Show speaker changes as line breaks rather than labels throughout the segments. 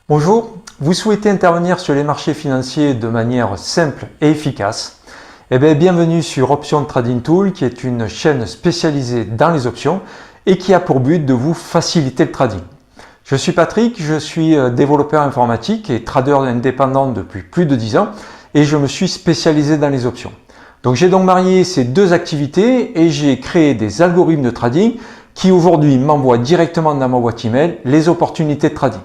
Bonjour, vous souhaitez intervenir sur les marchés financiers de manière simple et efficace? Eh bien, bienvenue sur Option Trading Tool, qui est une chaîne spécialisée dans les options et qui a pour but de vous faciliter le trading. Je suis Patrick, je suis développeur informatique et trader indépendant depuis plus de 10 ans et je me suis spécialisé dans les options. Donc j'ai donc marié ces deux activités et j'ai créé des algorithmes de trading qui aujourd'hui m'envoient directement dans ma boîte email les opportunités de trading.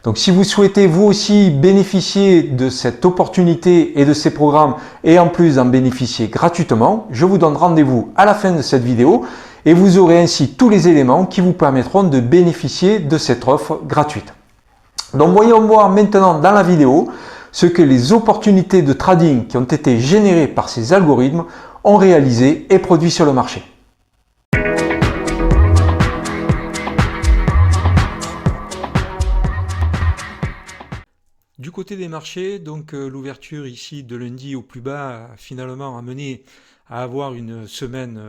Donc si vous souhaitez vous aussi bénéficier de cette opportunité et de ces programmes et en plus d'en bénéficier gratuitement, je vous donne rendez-vous à la fin de cette vidéo et vous aurez ainsi tous les éléments qui vous permettront de bénéficier de cette offre gratuite. Donc voyons voir maintenant dans la vidéo ce que les opportunités de trading qui ont été générées par ces algorithmes ont réalisé et produit sur le marché. Du côté des marchés, donc l'ouverture ici de lundi au plus bas a finalement amené à avoir une semaine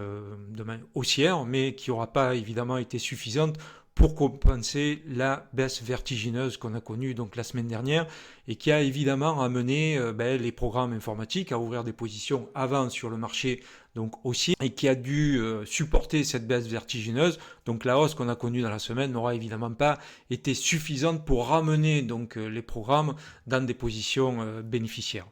haussière, mais qui n'aura pas évidemment été suffisante pour compenser la baisse vertigineuse qu'on a connue donc la semaine dernière et qui a évidemment amené les programmes informatiques à ouvrir des positions avant sur le marché donc haussier et qui a dû supporter cette baisse vertigineuse. Donc la hausse qu'on a connue dans la semaine n'aura évidemment pas été suffisante pour ramener donc les programmes dans des positions bénéficiaires.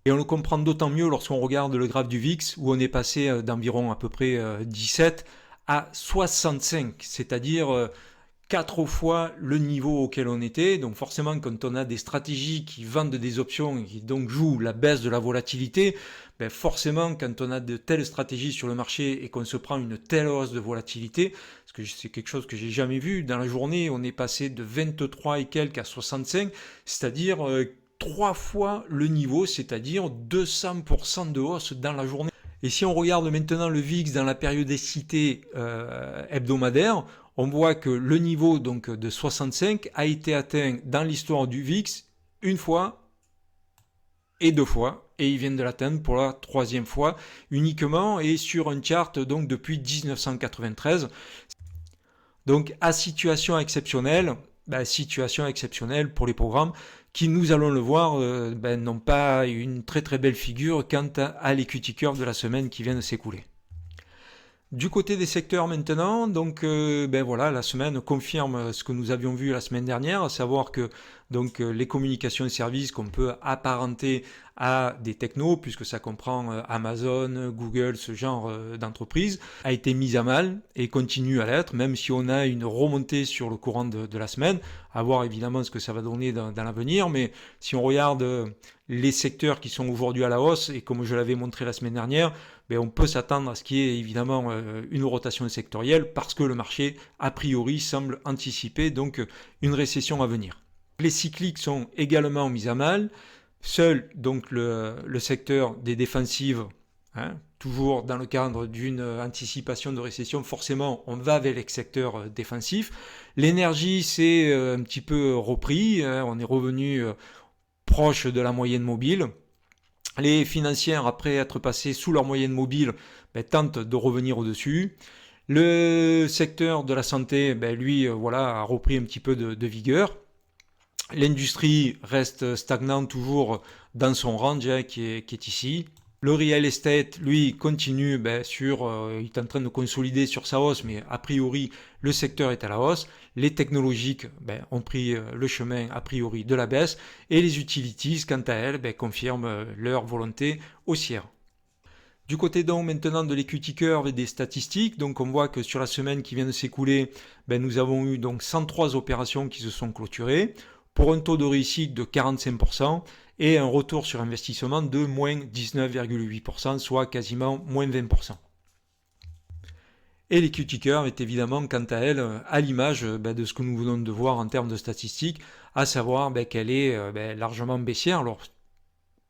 Et on le comprend d'autant mieux lorsqu'on regarde le graphe du VIX où on est passé d'environ à peu près 17 à 65, c'est-à-dire 4 fois le niveau auquel on était. Donc forcément, quand on a des stratégies qui vendent des options et qui donc jouent la baisse de la volatilité, forcément, quand on a de telles stratégies sur le marché et qu'on se prend une telle hausse de volatilité, parce que c'est quelque chose que j'ai jamais vu, dans la journée, on est passé de 23 et quelques à 65, c'est-à-dire 3 fois le niveau, c'est-à-dire 200% de hausse dans la journée. Et si on regarde maintenant le VIX dans la périodicité hebdomadaire, on voit que le niveau donc de 65 a été atteint dans l'histoire du VIX une fois et deux fois, et ils viennent de l'atteindre pour la troisième fois uniquement et sur un chart donc depuis 1993. Donc à situation exceptionnelle pour les programmes qui, nous allons le voir, n'ont pas une très très belle figure quant à l'equity curve de la semaine qui vient de s'écouler. Du côté des secteurs maintenant, donc voilà, la semaine confirme ce que nous avions vu la semaine dernière, à savoir que donc les communications et services qu'on peut apparenter à des technos, puisque ça comprend Amazon, Google, ce genre d'entreprise, a été mise à mal et continue à l'être, même si on a une remontée sur le courant de la semaine, à voir évidemment ce que ça va donner dans l'avenir, mais si on regarde les secteurs qui sont aujourd'hui à la hausse, et comme je l'avais montré la semaine dernière, on peut s'attendre à ce qu'il y ait évidemment une rotation sectorielle parce que le marché, a priori, semble anticiper donc une récession à venir. Les cycliques sont également mis à mal. Seul donc le secteur des défensives, toujours dans le cadre d'une anticipation de récession, forcément on va vers les secteurs défensifs. L'énergie s'est un petit peu repris, on est revenu proche de la moyenne mobile. Les financières, après être passées sous leur moyenne mobile, tentent de revenir au-dessus. Le secteur de la santé, lui, a repris un petit peu de vigueur. L'industrie reste stagnante toujours dans son range qui est ici. Le real estate, lui, continue il est en train de consolider sur sa hausse, mais a priori, le secteur est à la hausse. Les technologiques ont pris le chemin, a priori, de la baisse. Et les utilities, quant à elles, confirment leur volonté haussière. Du côté donc maintenant de l'equity curve et des statistiques, donc on voit que sur la semaine qui vient de s'écouler, nous avons eu donc 103 opérations qui se sont clôturées pour un taux de réussite de 45% et un retour sur investissement de moins 19,8%, soit quasiment moins 20%. Et l'equity curve est évidemment, quant à elle, à l'image de ce que nous venons de voir en termes de statistiques, à savoir qu'elle est largement baissière, alors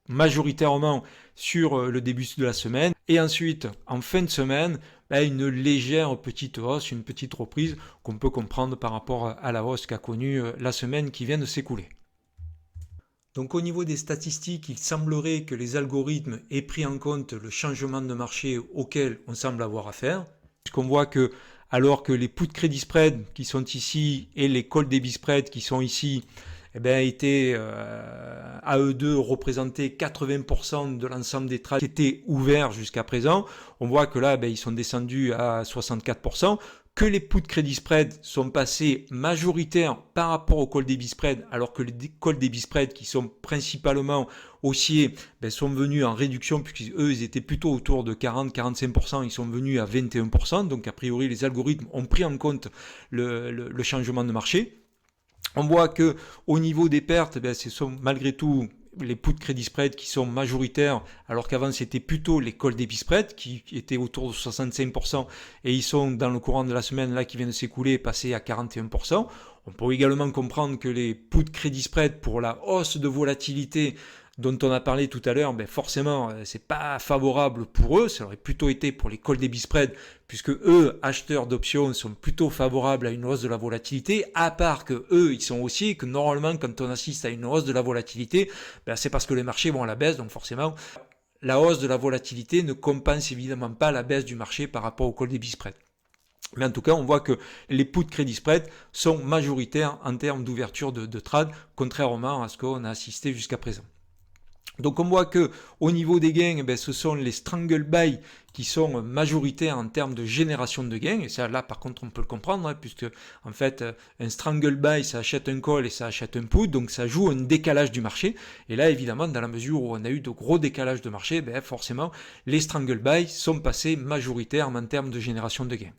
majoritairement sur le début de la semaine, et ensuite, en fin de semaine, une légère petite hausse, une petite reprise qu'on peut comprendre par rapport à la hausse qu'a connue la semaine qui vient de s'écouler. Donc au niveau des statistiques, il semblerait que les algorithmes aient pris en compte le changement de marché auquel on semble avoir affaire, puisqu'on voit que alors que les puts credit spread qui sont ici et les call debit spread qui sont ici étaient à eux deux représentaient 80% de l'ensemble des trades qui étaient ouverts jusqu'à présent. On voit que là, ils sont descendus à 64%. Que les puts credit spread sont passés majoritaires par rapport au call debit spread, alors que les call debit spread qui sont principalement haussiers sont venus en réduction, puisqu'eux ils étaient plutôt autour de 40-45%, ils sont venus à 21%, donc a priori les algorithmes ont pris en compte le changement de marché. On voit que au niveau des pertes, ce sont malgré tout les puts credit spread qui sont majoritaires, alors qu'avant c'était plutôt les call debit spread qui étaient autour de 65%, et ils sont dans le courant de la semaine là qui vient de s'écouler passés à 41%. On peut également comprendre que les puts credit spread pour la hausse de volatilité dont on a parlé tout à l'heure, forcément, c'est pas favorable pour eux. Ça aurait plutôt été pour les call debit spread, puisque eux, acheteurs d'options, sont plutôt favorables à une hausse de la volatilité, à part que eux, ils sont aussi, que normalement, quand on assiste à une hausse de la volatilité, c'est parce que les marchés vont à la baisse, donc forcément, la hausse de la volatilité ne compense évidemment pas la baisse du marché par rapport au call debit spread. Mais en tout cas, on voit que les puts credit spread sont majoritaires en termes d'ouverture de trade, contrairement à ce qu'on a assisté jusqu'à présent. Donc on voit que au niveau des gains, ce sont les strangle buy qui sont majoritaires en termes de génération de gains. Et ça, là, par contre, on peut le comprendre, puisque en fait, un strangle buy, ça achète un call et ça achète un put, donc ça joue un décalage du marché. Et là, évidemment, dans la mesure où on a eu de gros décalages de marché, forcément, les strangle buy sont passés majoritaires en termes de génération de gains.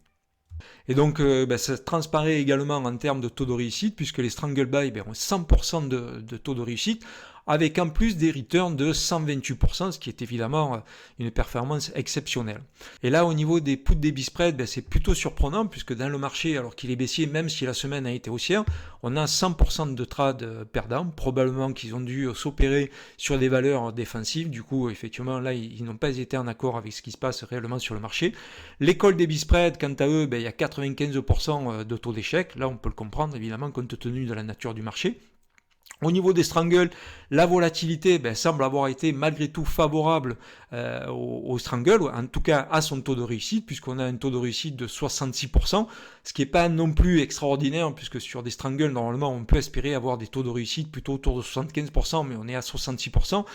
Et donc, ça transparaît également en termes de taux de réussite, puisque les strangle buy ont 100% de taux de réussite, avec en plus des returns de 128%, ce qui est évidemment une performance exceptionnelle. Et là, au niveau des puts debit spread, c'est plutôt surprenant, puisque dans le marché, alors qu'il est baissier, même si la semaine a été haussière, on a 100% de trades perdants, probablement qu'ils ont dû s'opérer sur des valeurs défensives. Du coup, effectivement, là, ils n'ont pas été en accord avec ce qui se passe réellement sur le marché. Les call debit spread, quant à eux, il y a 95% de taux d'échec. Là, on peut le comprendre, évidemment, compte tenu de la nature du marché. Au niveau des strangles, la volatilité semble avoir été malgré tout favorable au strangle, en tout cas à son taux de réussite, puisqu'on a un taux de réussite de 66%, ce qui n'est pas non plus extraordinaire, puisque sur des strangles, normalement, on peut espérer avoir des taux de réussite plutôt autour de 75%, mais on est à 66%.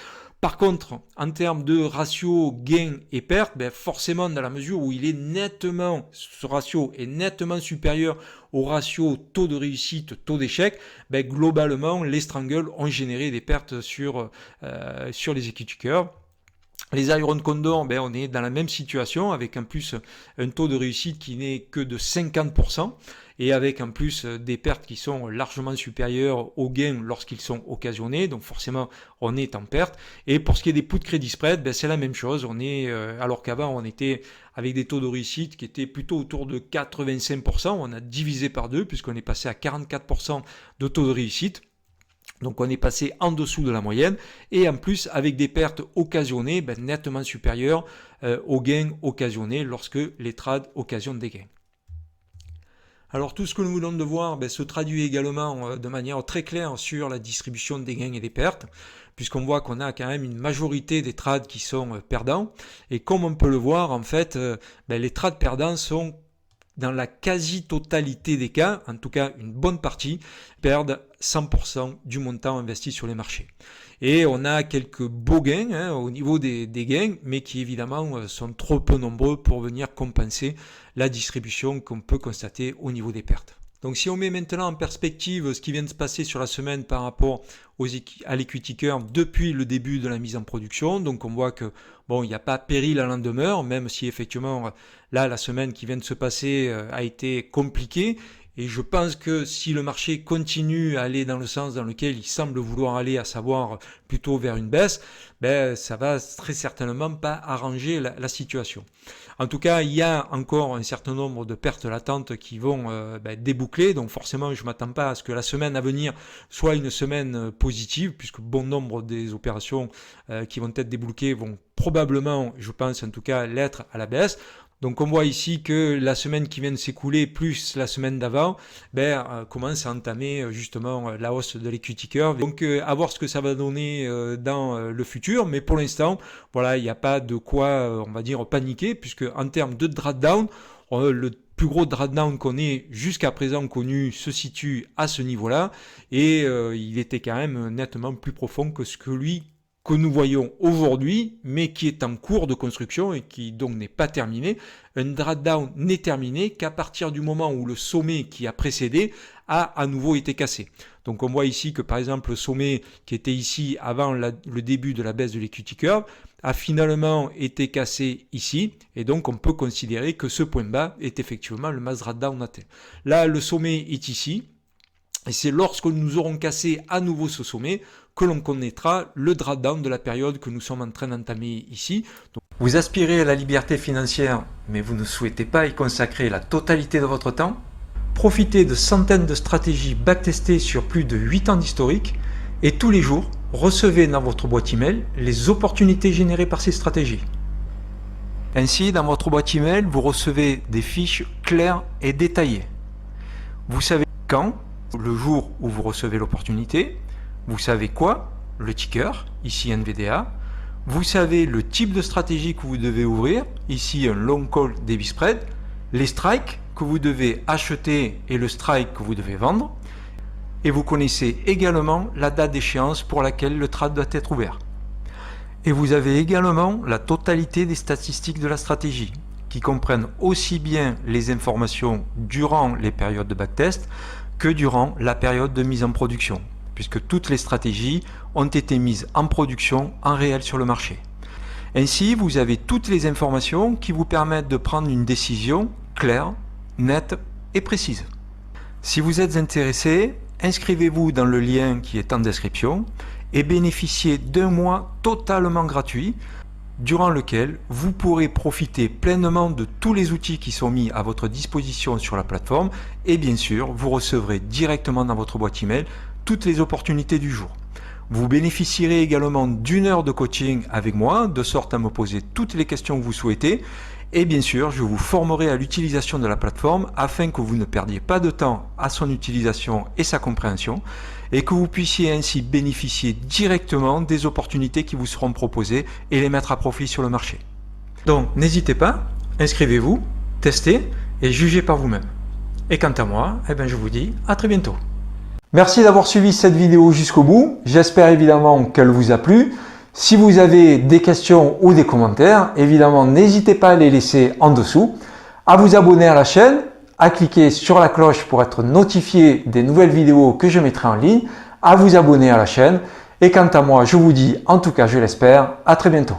Par contre, en termes de ratio gain et perte, forcément, dans la mesure où ce ratio est nettement supérieur au ratio taux de réussite, taux d'échec, globalement, les strangles ont généré des pertes sur les equity curves. Les Iron Condor, on est dans la même situation, avec en plus un taux de réussite qui n'est que de 50%, et avec en plus des pertes qui sont largement supérieures aux gains lorsqu'ils sont occasionnés, donc forcément on est en perte. Et pour ce qui est des puts credit spread, c'est la même chose, on est, alors qu'avant on était avec des taux de réussite qui étaient plutôt autour de 85%, on a divisé par deux puisqu'on est passé à 44% de taux de réussite. Donc on est passé en dessous de la moyenne, et en plus avec des pertes occasionnées nettement supérieures aux gains occasionnés lorsque les trades occasionnent des gains. Alors tout ce que nous venons de voir se traduit également de manière très claire sur la distribution des gains et des pertes, puisqu'on voit qu'on a quand même une majorité des trades qui sont perdants, et comme on peut le voir, en fait, les trades perdants sont dans la quasi-totalité des cas, en tout cas une bonne partie, perdent 100% du montant investi sur les marchés. Et on a quelques beaux gains au niveau des gains, mais qui évidemment sont trop peu nombreux pour venir compenser la distribution qu'on peut constater au niveau des pertes. Donc si on met maintenant en perspective ce qui vient de se passer sur la semaine par rapport à l'equity curve depuis le début de la mise en production, donc on voit que il n'y a pas péril à l'en demeure, même si effectivement là la semaine qui vient de se passer a été compliquée. Et je pense que si le marché continue à aller dans le sens dans lequel il semble vouloir aller, à savoir plutôt vers une baisse, ça va très certainement pas arranger la situation. En tout cas, il y a encore un certain nombre de pertes latentes qui vont déboucler, donc forcément je ne m'attends pas à ce que la semaine à venir soit une semaine positive, puisque bon nombre des opérations qui vont être débloquées vont probablement, je pense en tout cas, l'être à la baisse. Donc on voit ici que la semaine qui vient de s'écouler plus la semaine d'avant commence à entamer justement la hausse de l'equity curve. Donc à voir ce que ça va donner dans le futur, mais pour l'instant, il n'y a pas de quoi on va dire paniquer, puisque en termes de drawdown, le plus gros drawdown qu'on ait jusqu'à présent connu se situe à ce niveau-là, et il était quand même nettement plus profond que ce que nous voyons aujourd'hui, mais qui est en cours de construction et qui donc n'est pas terminé. Un drawdown n'est terminé qu'à partir du moment où le sommet qui a précédé a à nouveau été cassé. Donc on voit ici que par exemple le sommet qui était ici avant le début de la baisse de l'equity curve a finalement été cassé ici, et donc on peut considérer que ce point bas est effectivement le mass drawdown atteint. Là le sommet est ici, et c'est lorsque nous aurons cassé à nouveau ce sommet que l'on connaîtra le drawdown de la période que nous sommes en train d'entamer ici. Donc, vous aspirez à la liberté financière, mais vous ne souhaitez pas y consacrer la totalité de votre temps? Profitez de centaines de stratégies backtestées sur plus de 8 ans d'historique, et tous les jours, recevez dans votre boîte email les opportunités générées par ces stratégies. Ainsi, dans votre boîte email, vous recevez des fiches claires et détaillées. Vous savez quand, le jour où vous recevez l'opportunité, vous savez quoi, le ticker, ici NVDA, vous savez le type de stratégie que vous devez ouvrir, ici un long call debit spread, les strikes que vous devez acheter et le strike que vous devez vendre, et vous connaissez également la date d'échéance pour laquelle le trade doit être ouvert. Et vous avez également la totalité des statistiques de la stratégie, qui comprennent aussi bien les informations durant les périodes de backtest que durant la période de mise en production, puisque toutes les stratégies ont été mises en production en réel sur le marché. Ainsi, vous avez toutes les informations qui vous permettent de prendre une décision claire, nette et précise. Si vous êtes intéressé, inscrivez-vous dans le lien qui est en description et bénéficiez d'un mois totalement gratuit durant lequel vous pourrez profiter pleinement de tous les outils qui sont mis à votre disposition sur la plateforme, et bien sûr, vous recevrez directement dans votre boîte email toutes les opportunités du jour. Vous bénéficierez également d'une heure de coaching avec moi, de sorte à me poser toutes les questions que vous souhaitez. Et bien sûr, je vous formerai à l'utilisation de la plateforme afin que vous ne perdiez pas de temps à son utilisation et sa compréhension, et que vous puissiez ainsi bénéficier directement des opportunités qui vous seront proposées et les mettre à profit sur le marché. Donc n'hésitez pas, inscrivez-vous, testez et jugez par vous-même. Et quant à moi, je vous dis à très bientôt. Merci d'avoir suivi cette vidéo jusqu'au bout. J'espère évidemment qu'elle vous a plu. Si vous avez des questions ou des commentaires, évidemment, n'hésitez pas à les laisser en dessous, à vous abonner à la chaîne, à cliquer sur la cloche pour être notifié des nouvelles vidéos que je mettrai en ligne, à vous abonner à la chaîne. Et quant à moi, je vous dis, en tout cas je l'espère, à très bientôt.